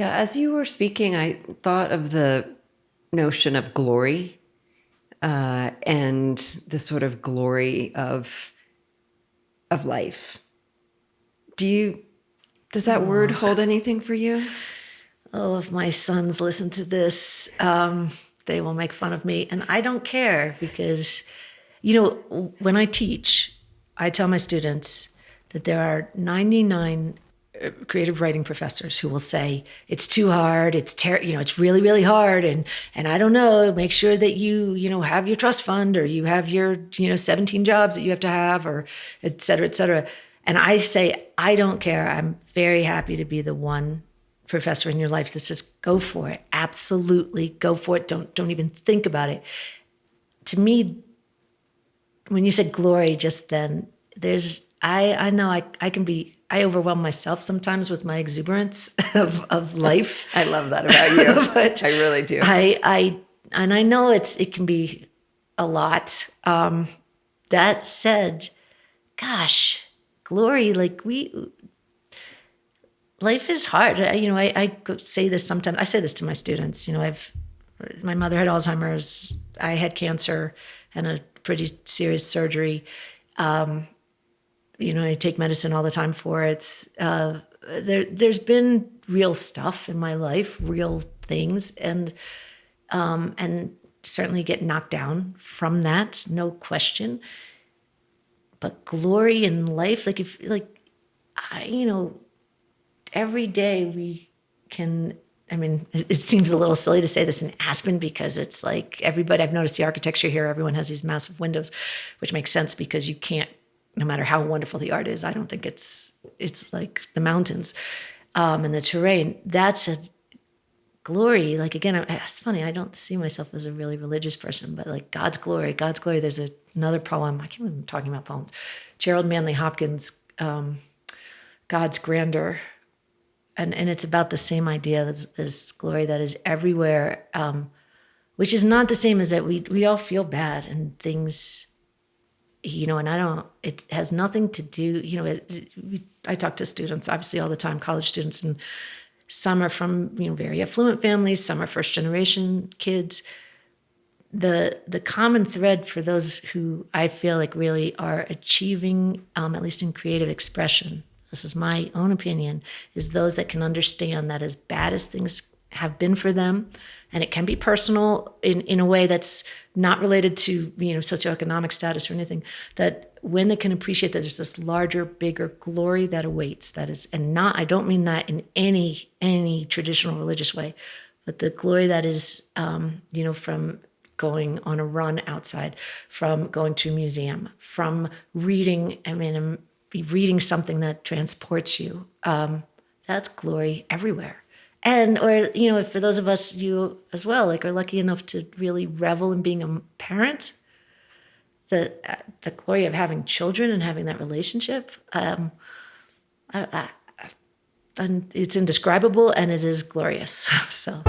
Yeah, as you were speaking, I thought of the notion of glory and the sort of glory of life. Does that word hold anything for you? Oh, if my sons listen to this, they will make fun of me. And I don't care because, when I teach, I tell my students that there are 99 creative writing professors who will say it's too hard, it's really, really hard, and I don't know, make sure that you have your trust fund, or you have your 17 jobs that you have to have, or et cetera, et cetera. And I say, I don't care. I'm very happy to be the one professor in your life that says, go for it. Absolutely, go for it. Don't even think about it. To me, when you said glory just then, I know I overwhelm myself sometimes with my exuberance of life. I love that about you. But I really do. I know it can be a lot. That said, gosh, glory, life is hard. I say this sometimes. I say this to my students. My mother had Alzheimer's. I had cancer and a pretty serious surgery. I take medicine all the time for it. There's been real stuff in my life, real things, and certainly get knocked down from that, no question. But glory in life, every day we can. It seems a little silly to say this in Aspen because it's like everybody, I've noticed the architecture here, everyone has these massive windows, which makes sense because you can't, no matter how wonderful the art is, I don't think it's like the mountains and the terrain. That's a glory. Again, it's funny, I don't see myself as a really religious person, but God's glory, there's another poem, I can't remember talking about poems, Gerald Manley Hopkins, God's grandeur. And it's about the same idea, this glory that is everywhere, which is not the same as that we all feel bad and things, and it has nothing to do, I talk to students, obviously all the time, college students, and some are from, very affluent families, some are first generation kids. The common thread for those who I feel like really are achieving, at least in creative expression, this is my own opinion, is those that can understand that as bad as things have been for them, and it can be personal in a way that's not related to socioeconomic status or anything, that when they can appreciate that there's this larger, bigger glory that awaits, that is, and not, I don't mean that in any traditional religious way, but the glory that is, from going on a run outside, from going to a museum, from reading, reading something that transports you, that's glory everywhere. And, or, for those of us, you as well, are lucky enough to really revel in being a parent, the glory of having children and having that relationship, and it's indescribable and it is glorious, so.